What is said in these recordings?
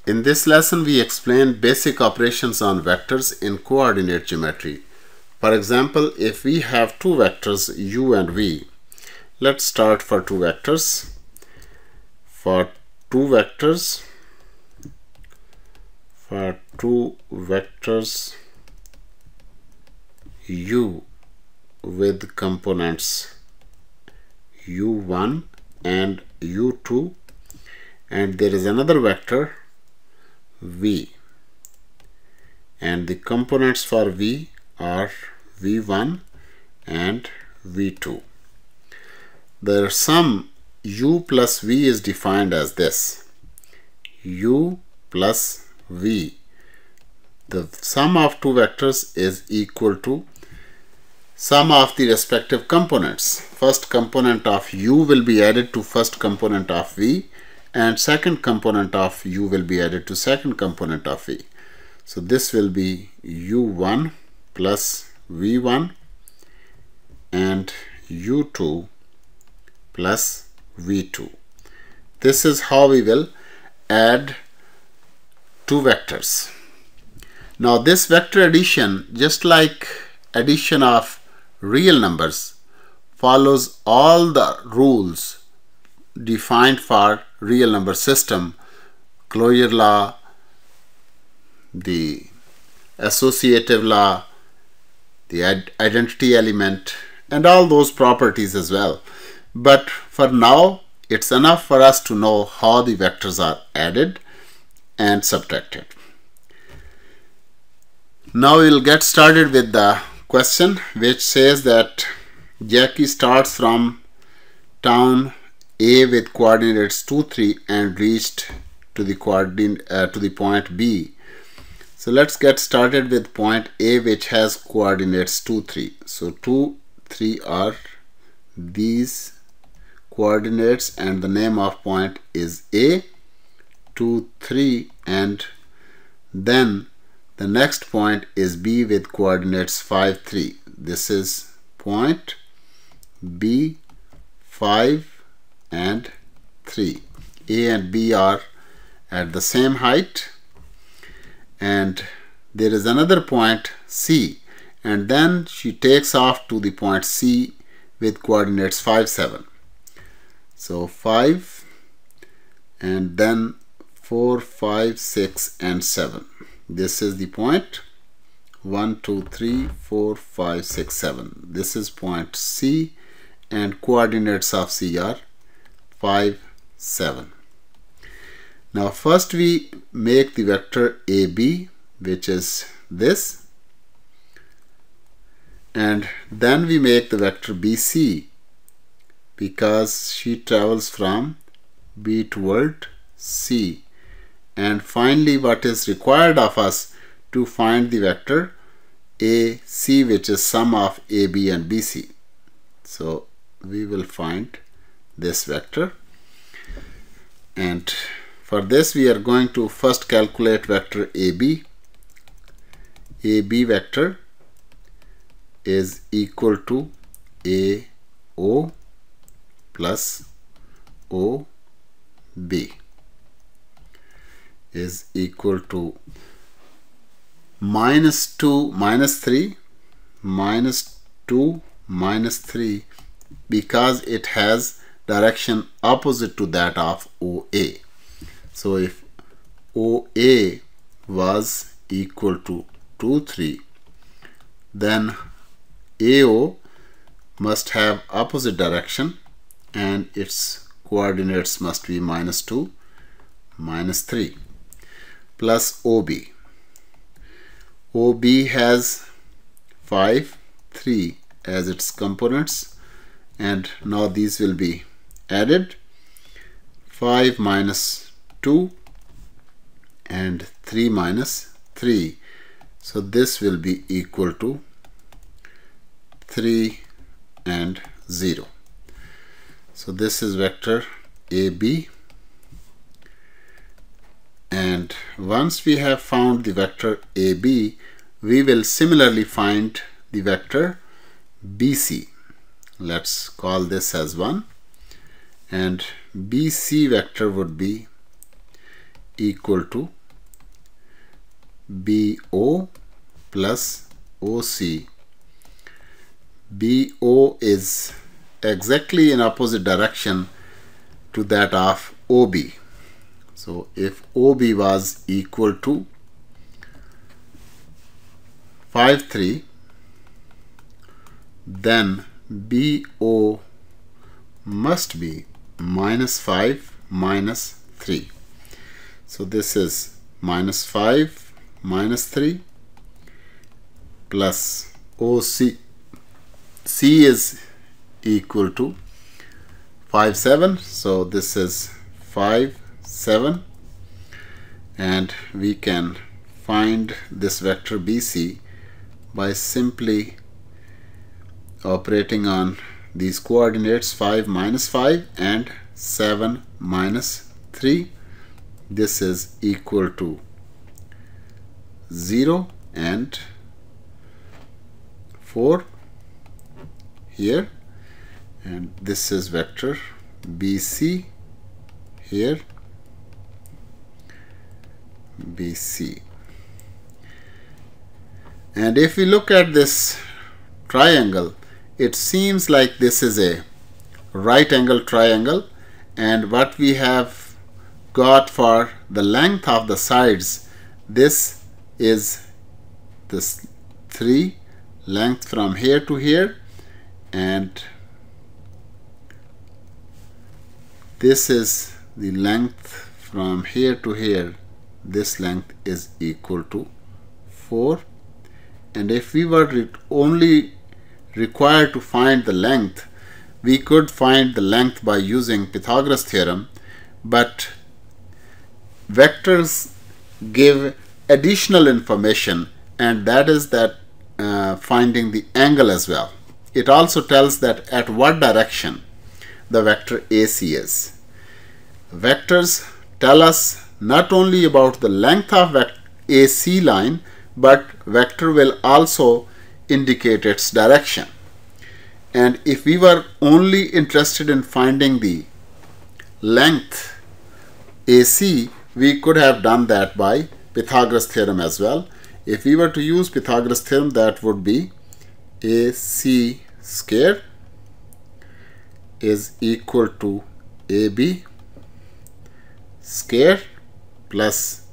In this lesson, we explain basic operations on vectors in coordinate geometry. For example, if we have two vectors u and v, let's start for two vectors. For two vectors u with components u1 and u2, and there is another vector v, and the components for v are v1 and v2. The sum u plus v is defined as this: u plus v. The sum of two vectors is equal to sum of the respective components. First component of u will be added to first component of v, and second component of u will be added to second component of v. So this will be u1 plus v1 and u2 plus v2. This is how we will add two vectors. Now this vector addition, just like addition of real numbers, follows all the rules defined for real number system: closure law, the associative law, the identity element, and all those properties as well. But for now, it's enough for us to know how the vectors are added and subtracted. Now we'll get started with the question, which says that Jackie starts from town A with coordinates 2, 3 and reached to the point B. So let's get started with point A, which has coordinates 2, 3. So 2, 3 are these coordinates, and the name of point is A. 2, 3, and then the next point is B with coordinates 5, 3. This is point B, 5 and 3. A and B are at the same height, and there is another point C, and then she takes off to the point C with coordinates 5, 7. So 5 and then 4, 5, 6 and 7. This is the point 1, 2, 3, 4, 5, 6, 7. This is point C, and coordinates of C are 5, 7. Now first we make the vector AB, which is this, and then we make the vector BC, because she travels from B toward C. And finally, what is required of us to find the vector AC, which is sum of AB and BC. So we will find this vector, and for this we are going to first calculate vector AB. AB vector is equal to AO plus OB is equal to minus 2 minus 3 minus 2 minus 3, because it has direction opposite to that of OA. So if OA was equal to 2, 3, then AO must have opposite direction, and its coordinates must be minus 2, minus 3, plus OB. OB has 5, 3 as its components, and now these will be added: 5 minus 2 and 3 minus 3. So this will be equal to 3 and 0. So this is vector AB, and once we have found the vector AB, we will similarly find the vector BC. Let's call this as 1, and BC vector would be equal to BO plus OC. BO is exactly in opposite direction to that of OB. So if OB was equal to 5, 3, then BO must be minus 5 minus 3. So this is minus 5 minus 3 plus OC. C is equal to 5, 7. So this is 5, 7. And we can find this vector BC by simply operating on these coordinates 5 minus 5 and 7 minus 3. This is equal to 0 and 4 here, and this is vector BC here, BC. And if we look at this triangle, it seems like this is a right angle triangle, and what we have got for the length of the sides, this is this 3 length from here to here, and this is the length from here to here. This length is equal to 4. And if we were only required to find the length, we could find the length by using Pythagoras theorem, but vectors give additional information, and that is that finding the angle as well. It also tells that at what direction the vector AC is. Vectors tell us not only about the length of AC line, but vector will also indicate its direction. And if we were only interested in finding the length AC, we could have done that by Pythagoras theorem as well. If we were to use Pythagoras theorem, that would be AC square is equal to AB square plus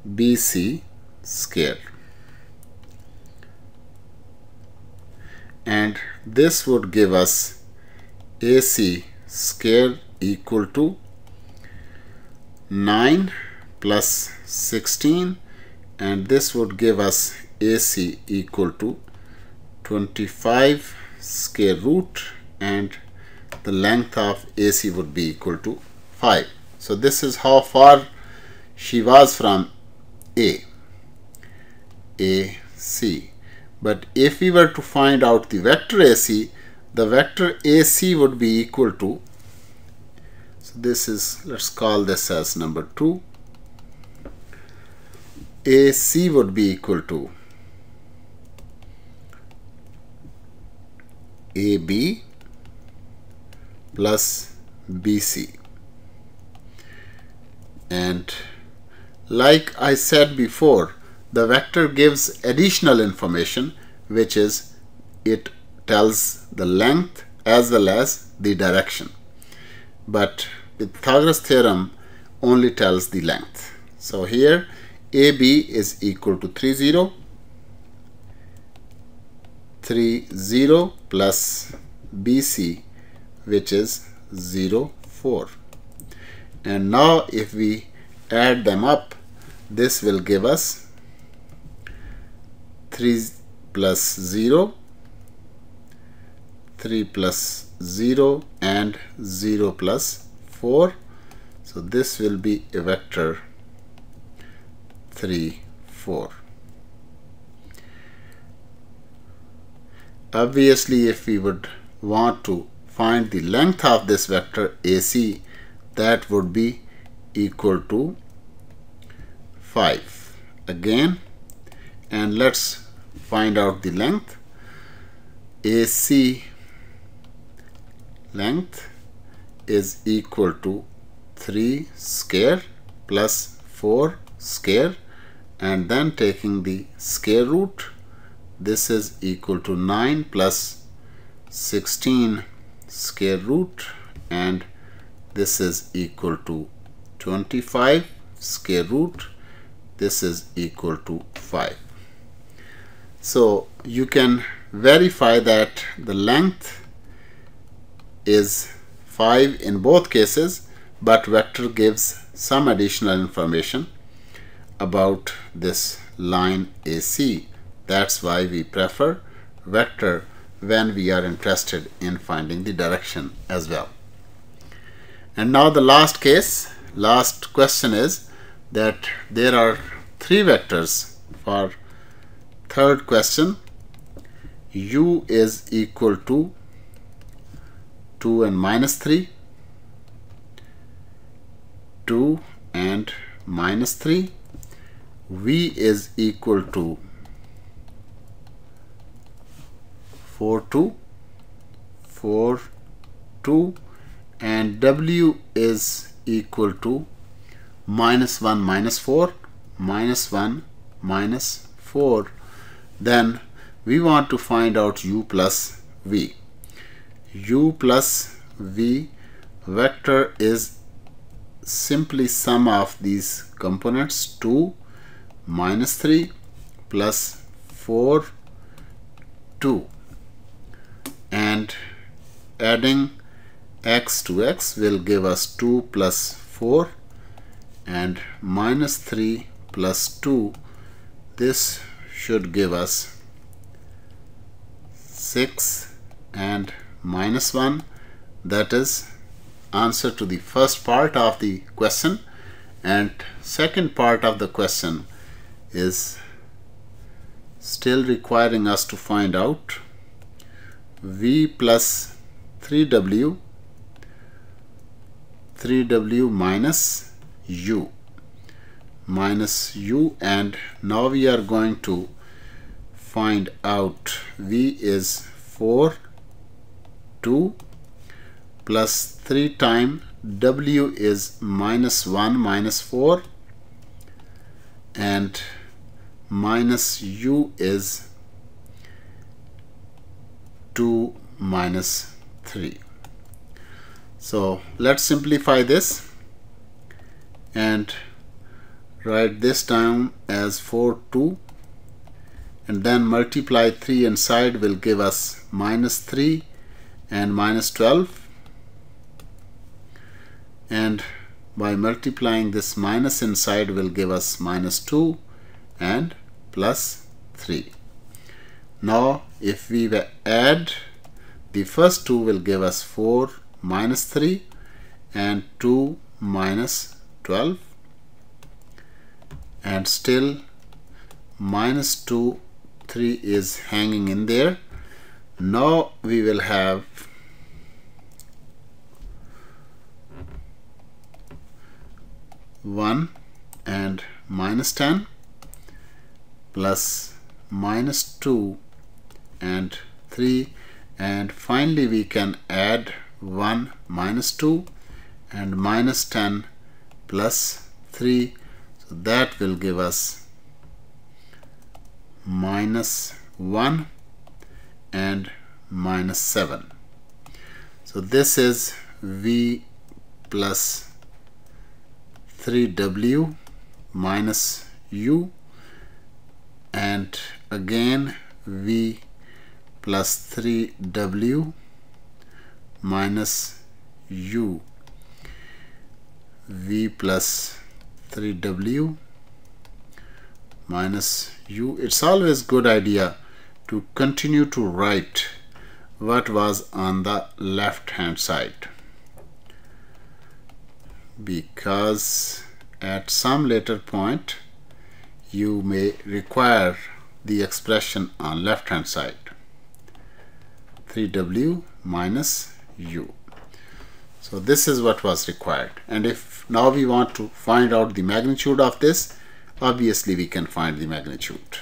BC square. And this would give us AC square equal to 9 plus 16, and this would give us AC equal to 25 square root, and the length of AC would be equal to 5. So this is how far she was from AC. But if we were to find out the vector AC, the vector AC would be equal to, so this is, let's call this as number 2. AC would be equal to AB plus BC. And like I said before, the vector gives additional information, which is it tells the length as well as the direction. But Pythagoras theorem only tells the length. So here AB is equal to 30 plus BC, which is 0, 4. And now if we add them up, this will give us 3 plus 0, 3 plus 0, and 0 plus 4. So this will be a vector 3, 4. Obviously, if we would want to find the length of this vector AC, that would be equal to 5 again. And let's find out the length. AC length is equal to 3 square plus 4 square, and then taking the square root. This is equal to 9 plus 16 square root, and this is equal to 25 square root. This is equal to 5. So you can verify that the length is 5 in both cases, but vector gives some additional information about this line AC. That's why we prefer vector when we are interested in finding the direction as well. And now the last question is that there are 3 vectors for third question. U is equal to 2 and minus 3, 2 and minus 3. V is equal to 4, 2, 4, 2, and W is equal to minus 1, minus 4, minus 1, minus 4. Then we want to find out U plus V. U plus V vector is simply sum of these components, 2, minus 3 plus 4, 2, and adding x to x will give us 2 plus 4 and minus 3 plus 2. This should give us 6 and minus 1. That is answer to the first part of the question. And second part of the question is still requiring us to find out V plus 3W minus U, and now we are going to find out V is 4, 2 plus 3 times W is minus 1, minus 4, and minus U is 2 minus 3. So let's simplify this and write this down as 4, 2, and then multiply 3 inside will give us minus 3 and minus 12, and by multiplying this minus inside will give us minus 2 and plus 3. Now if we add, the first 2 will give us 4 minus 3 and 2 minus 12, and still minus 2, 3 is hanging in there. Now we will have one and minus 10 plus minus 2 and 3, and finally we can add 1 minus 2 and minus 10 plus 3, so that will give us minus 1 and minus 7. So this is V plus 3W minus U, and again V plus 3W minus U, V plus 3W minus U. It's always good idea to continue to write what was on the left hand side, because at some later point you may require the expression on left hand side, 3W minus U. So this is what was required, and if now we want to find out the magnitude of this, obviously we can find the magnitude.